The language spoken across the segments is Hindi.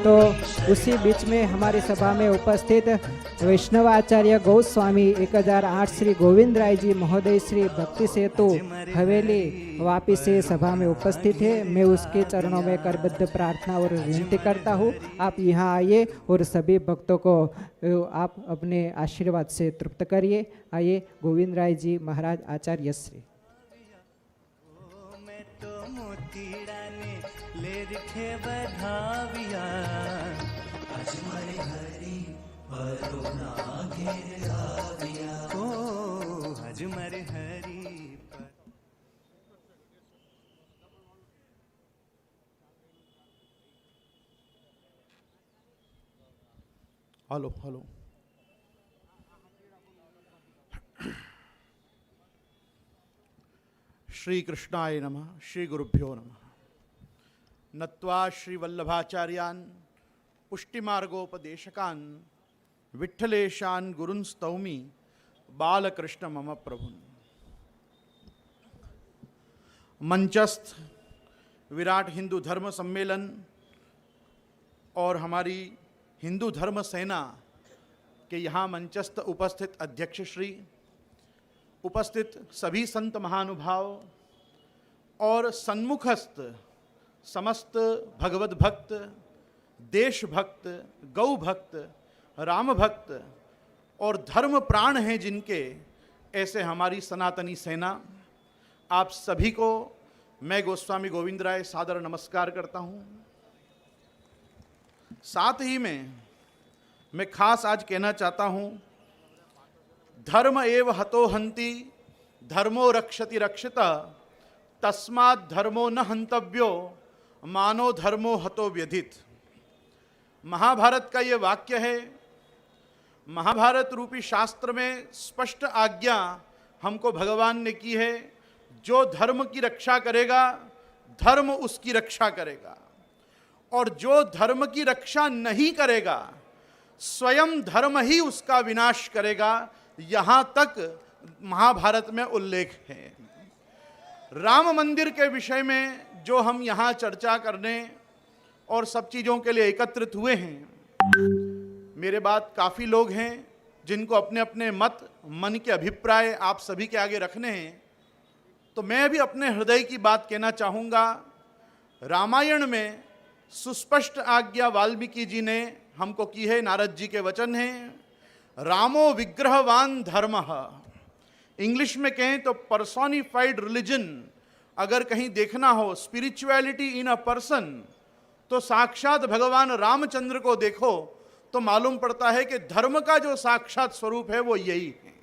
तो उसी बीच में हमारी सभा में उपस्थित वैष्णवाचार्य गोस्वामी 1008 श्री गोविंद राय जी महोदय श्री भक्ति सेतु हवेली वापी से सभा में उपस्थित है। मैं उसके चरणों में करबद्ध प्रार्थना और विनती करता हूँ, आप यहाँ आइए और सभी भक्तों को आप अपने आशीर्वाद से तृप्त करिए। आइए गोविंद राय जी महाराज आचार्य श्री। Hello hello. श्री कृष्णाय नमः। श्री गुरुभ्यो नमः। नत्वा श्री वल्लभाचार्यान् पुष्टिमार्गोपदेशकान् विठ्ठलेशान् गुरुन् स्तौमि बालकृष्ण मम प्रभुन्। मंचस्थ विराट हिंदू धर्म सम्मेलन और हमारी हिंदू धर्म सेना के यहाँ मंचस्थ उपस्थित अध्यक्ष श्री, उपस्थित सभी संत महानुभाव और सन्मुखस्थ समस्त भगवत भक्त, देशभक्त, गौ भक्त, राम भक्त और धर्म प्राण हैं जिनके, ऐसे हमारी सनातनी सेना, आप सभी को मैं गोस्वामी गोविंद राय सादर नमस्कार करता हूँ। साथ ही में मैं खास आज कहना चाहता हूँ, धर्म एव हतो हन्ति धर्मो रक्षति रक्षिता तस्मात् धर्मो न हन्तव्यो मानो धर्मो हतो व्यधित। महाभारत का ये वाक्य है। महाभारत रूपी शास्त्र में स्पष्ट आज्ञा हमको भगवान ने की है, जो धर्म की रक्षा करेगा धर्म उसकी रक्षा करेगा, और जो धर्म की रक्षा नहीं करेगा स्वयं धर्म ही उसका विनाश करेगा। यहाँ तक महाभारत में उल्लेख है। राम मंदिर के विषय में जो हम यहाँ चर्चा करने और सब चीज़ों के लिए एकत्रित हुए हैं, मेरे बाद काफ़ी लोग हैं जिनको अपने अपने मत, मन के अभिप्राय आप सभी के आगे रखने हैं, तो मैं भी अपने हृदय की बात कहना चाहूँगा। रामायण में सुस्पष्ट आज्ञा वाल्मीकि जी ने हमको की है, नारद जी के वचन हैं, रामो विग्रहवान धर्मः। इंग्लिश में कहें तो पर्सोनिफाइड रिलीजन अगर कहीं देखना हो, स्पिरिचुअलिटी इन अ पर्सन, तो साक्षात भगवान रामचंद्र को देखो तो मालूम पड़ता है कि धर्म का जो साक्षात स्वरूप है वो यही है।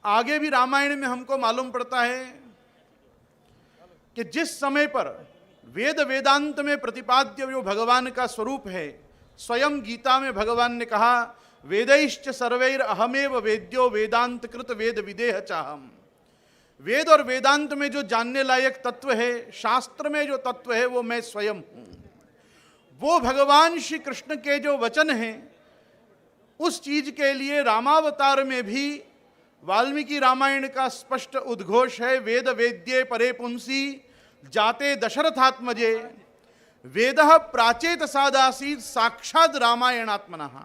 आगे भी रामायण में हमको मालूम पड़ता है कि जिस समय पर वेद वेदांत में प्रतिपाद्य जो भगवान का स्वरूप है, स्वयं गीता में भगवान ने कहा, वेदैश्च सर्वैर अहमेव वेद्यो वेदांत कृत वेद विदेह चाहम। वेद और वेदांत में जो जानने लायक तत्व है, शास्त्र में जो तत्व है, वो मैं स्वयं हूँ। वो भगवान श्री कृष्ण के जो वचन हैं, उस चीज के लिए रामावतार में भी वाल्मीकि रामायण का स्पष्ट उद्घोष है, वेद वेद्ये परे पुंसी जाते दशरथात्मजे वेदः प्राचेत सादासीत साक्षात रामायणात्मनः।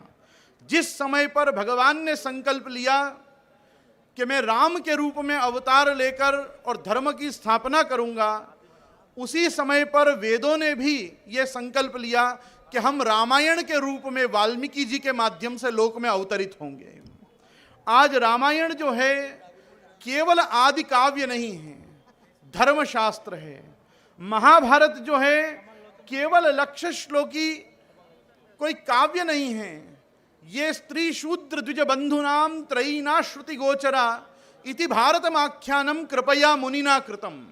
जिस समय पर भगवान ने संकल्प लिया कि मैं राम के रूप में अवतार लेकर और धर्म की स्थापना करूंगा, उसी समय पर वेदों ने भी ये संकल्प लिया कि हम रामायण के रूप में वाल्मीकि जी के माध्यम से लोक में अवतरित होंगे। आज रामायण जो है केवल आदि काव्य नहीं है, धर्मशास्त्र है। महाभारत जो है केवल लक्ष्य श्लोकी कोई काव्य नहीं है, ये स्त्री शूद्र द्विज बंधुनाम त्रयीना श्रुति गोचरा इति भारतमाख्यानम कृपया मुनिना कृतम।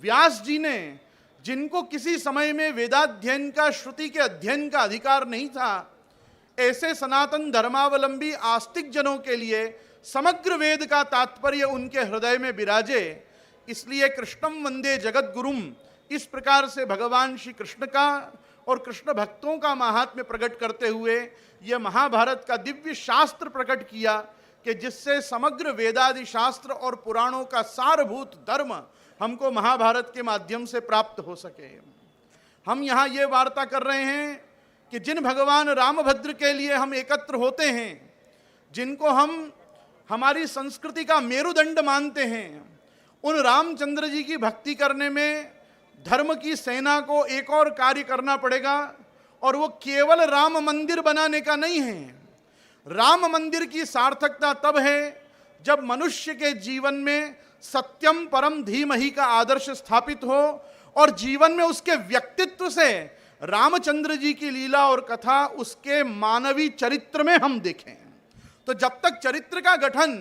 व्यास जी ने, जिनको किसी समय में वेदाध्ययन का, श्रुति के अध्ययन का अधिकार नहीं था, ऐसे सनातन धर्मावलंबी आस्तिक जनों के लिए समग्र वेद का तात्पर्य उनके हृदय में विराजे, इसलिए कृष्णम वंदे जगत गुरुम, इस प्रकार से भगवान श्री कृष्ण का और कृष्ण भक्तों का महात्म्य प्रकट करते हुए यह महाभारत का दिव्य शास्त्र प्रकट किया कि जिससे समग्र वेदादि शास्त्र और पुराणों का सारभूत धर्म हमको महाभारत के माध्यम से प्राप्त हो सके। हम यहाँ ये वार्ता कर रहे हैं कि जिन भगवान रामभद्र के लिए हम एकत्र होते हैं, जिनको हम हमारी संस्कृति का मेरुदंड मानते हैं, उन रामचंद्र जी की भक्ति करने में धर्म की सेना को एक और कार्य करना पड़ेगा, और वो केवल राम मंदिर बनाने का नहीं है। राम मंदिर की सार्थकता तब है जब मनुष्य के जीवन में सत्यम परम धीमहि का आदर्श स्थापित हो और जीवन में उसके व्यक्तित्व से रामचंद्र जी की लीला और कथा उसके मानवीय चरित्र में हम देखें। तो जब तक चरित्र का गठन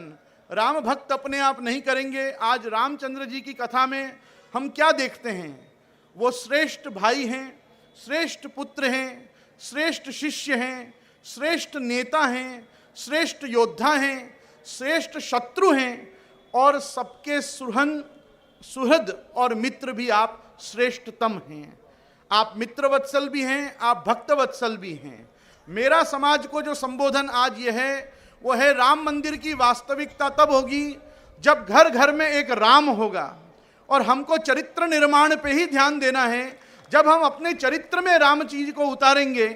राम भक्त अपने आप नहीं करेंगे, आज रामचंद्र जी की कथा में हम क्या देखते हैं? वो श्रेष्ठ भाई हैं, श्रेष्ठ पुत्र हैं, श्रेष्ठ शिष्य हैं, श्रेष्ठ नेता हैं, श्रेष्ठ योद्धा हैं, श्रेष्ठ शत्रु हैं, और सबके सुहृद और मित्र भी आप श्रेष्ठतम हैं। आप मित्रवत्सल भी हैं, आप भक्तवत्सल भी हैं। मेरा समाज को जो संबोधन आज यह है वो है, राम मंदिर की वास्तविकता तब होगी जब घर घर में एक राम होगा। और हमको चरित्र निर्माण पे ही ध्यान देना है। जब हम अपने चरित्र में राम चीज को उतारेंगे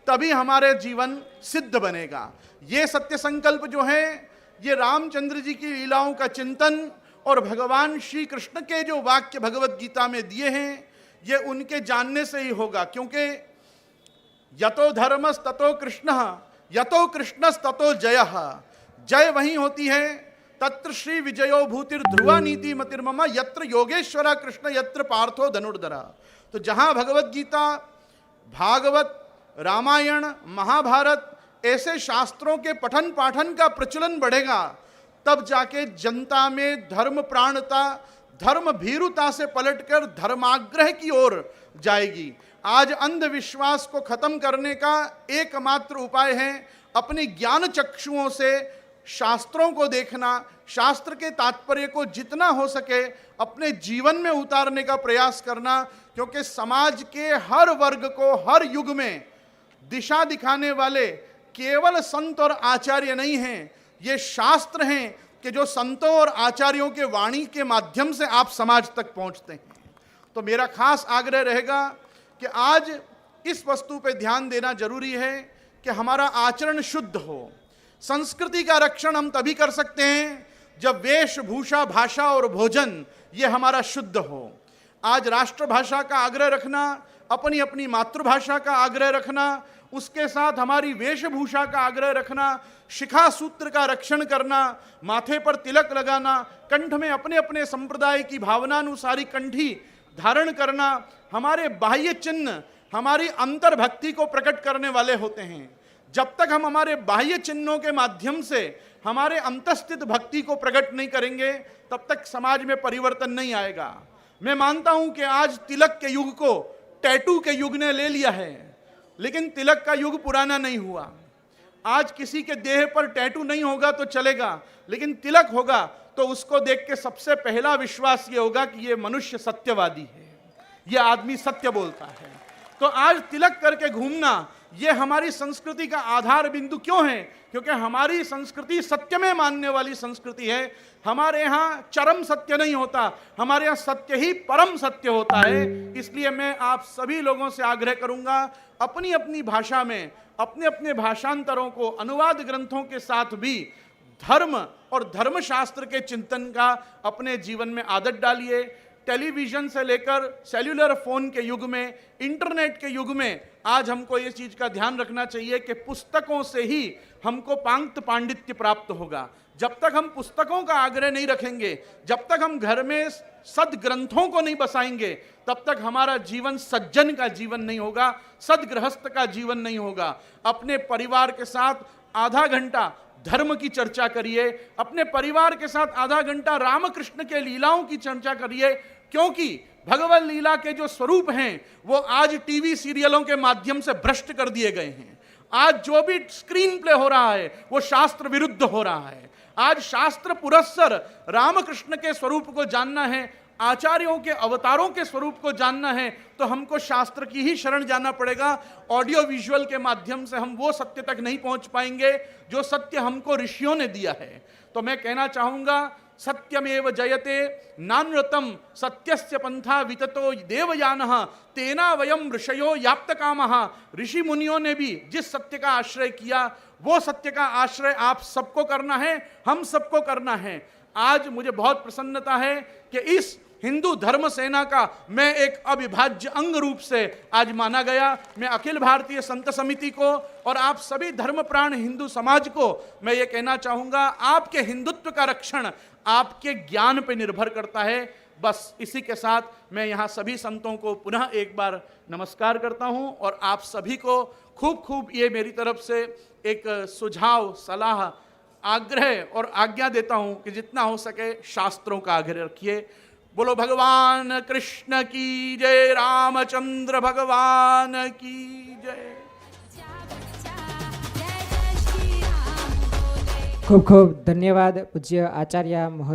तभी हमारे जीवन सिद्ध बनेगा। ये सत्य संकल्प जो है, ये रामचंद्र जी की लीलाओं का चिंतन और भगवान श्री कृष्ण के जो वाक्य भगवत गीता में दिए हैं, ये उनके जानने से ही होगा। क्योंकि यतो धर्मस ततो कृष्णः, यतो कृष्णस ततो जयः। जय वहीं होती है, तत्र श्री विजयो भूतिर ध्रुवा नीति मतिर्मम, यत्र योगेश्वरा कृष्ण यत्र पार्थो धनुर्धरा। तो जहां भगवत गीता, भागवत, रामायण, महाभारत ऐसे शास्त्रों के पठन पाठन का प्रचलन बढ़ेगा, तब जाके जनता में धर्म प्राणता, धर्म भीरुता से पलटकर धर्माग्रह की ओर जाएगी। आज अंधविश्वास को खत्म करने का एकमात्र उपाय है अपनी ज्ञान चक्षुओं से शास्त्रों को देखना, शास्त्र के तात्पर्य को जितना हो सके अपने जीवन में उतारने का प्रयास करना। क्योंकि समाज के हर वर्ग को हर युग में दिशा दिखाने वाले केवल संत और आचार्य नहीं हैं, ये शास्त्र हैं कि जो संतों और आचार्यों के वाणी के माध्यम से आप समाज तक पहुंचते हैं। तो मेरा खास आग्रह रहेगा कि आज इस वस्तु पे ध्यान देना जरूरी है कि हमारा आचरण शुद्ध हो। संस्कृति का रक्षण हम तभी कर सकते हैं जब वेशभूषा, भाषा और भोजन ये हमारा शुद्ध हो। आज राष्ट्रभाषा का आग्रह रखना, अपनी अपनी मातृभाषा का आग्रह रखना, उसके साथ हमारी वेशभूषा का आग्रह रखना, शिखा सूत्र का रक्षण करना, माथे पर तिलक लगाना, कंठ में अपने अपने संप्रदाय की भावनानुसारी कंठी धारण करना, हमारे बाह्य चिन्ह हमारी अंतर्भक्ति को प्रकट करने वाले होते हैं। जब तक हम हमारे बाह्य चिन्हों के माध्यम से हमारे अंतस्थित भक्ति को प्रकट नहीं करेंगे, तब तक समाज में परिवर्तन नहीं आएगा। मैं मानता हूं कि आज तिलक के युग को टैटू के युग ने ले लिया है, लेकिन तिलक का युग पुराना नहीं हुआ। आज किसी के देह पर टैटू नहीं होगा तो चलेगा, लेकिन तिलक होगा तो उसको देख के सबसे पहला विश्वास ये होगा कि ये मनुष्य सत्यवादी है, ये आदमी सत्य बोलता है। तो आज तिलक करके घूमना ये हमारी संस्कृति का आधार बिंदु क्यों है? क्योंकि हमारी संस्कृति सत्य में मानने वाली संस्कृति है। हमारे यहाँ चरम सत्य नहीं होता, हमारे यहाँ सत्य ही परम सत्य होता है। इसलिए मैं आप सभी लोगों से आग्रह करूंगा, अपनी अपनी भाषा में अपने अपने भाषांतरों को अनुवाद ग्रंथों के साथ भी धर्म और धर्मशास्त्र के चिंतन का अपने जीवन में आदत डालिए। टेलीविजन से लेकर सेल्युलर फोन के युग में, इंटरनेट के युग में आज हमको ये चीज का ध्यान रखना चाहिए कि पुस्तकों से ही हमको पांक्त पांडित्य प्राप्त होगा। जब तक हम पुस्तकों का आग्रह नहीं रखेंगे, जब तक हम घर में सदग्रंथों को नहीं बसाएंगे, तब तक हमारा जीवन सज्जन का जीवन नहीं होगा, सदगृहस्थ का जीवन नहीं होगा। अपने परिवार के साथ आधा घंटा धर्म की चर्चा करिए, अपने परिवार के साथ आधा घंटा रामकृष्ण के लीलाओं की चर्चा करिए, क्योंकि भगवत लीला के जो स्वरूप हैं वो आज टीवी सीरियलों के माध्यम से भ्रष्ट कर दिए गए हैं। आज जो भी स्क्रीन प्ले हो रहा है वो शास्त्र विरुद्ध हो रहा है। आज शास्त्र पुरस्सर रामकृष्ण के स्वरूप को जानना है, आचार्यों के अवतारों के स्वरूप को जानना है तो हमको शास्त्र की ही शरण जाना पड़ेगा। ऑडियो विजुअल के माध्यम से हम वो सत्य तक नहीं पहुंच पाएंगे जो सत्य हमको ऋषियों ने दिया है। तो मैं कहना चाहूंगा, सत्यमेव जयते नानृतम सत्यस्य पंथा विततो देवयानः तेना वयम ऋषयो याप्तकामः। ऋषि मुनियों ने भी जिस सत्य का आश्रय किया वो सत्य का आश्रय आप सबको करना है, हम सबको करना है। आज मुझे बहुत प्रसन्नता है कि इस हिंदू धर्म सेना का मैं एक अविभाज्य अंग रूप से आज माना गया। मैं अखिल भारतीय संत समिति को और आप सभी धर्मप्राण हिंदू समाज को मैं ये कहना चाहूँगा, आपके हिंदुत्व का रक्षण आपके ज्ञान पे निर्भर करता है। बस इसी के साथ मैं यहाँ सभी संतों को पुनः एक बार नमस्कार करता हूँ और आप सभी को खूब खूब ये मेरी तरफ से एक सुझाव, सलाह, आग्रह और आज्ञा देता हूँ कि जितना हो सके शास्त्रों का आग्रह रखिए। बोलो भगवान कृष्ण की जय, रामचंद्र भगवान की जय। खूब खूब धन्यवाद पूज्य आचार्य महोदय।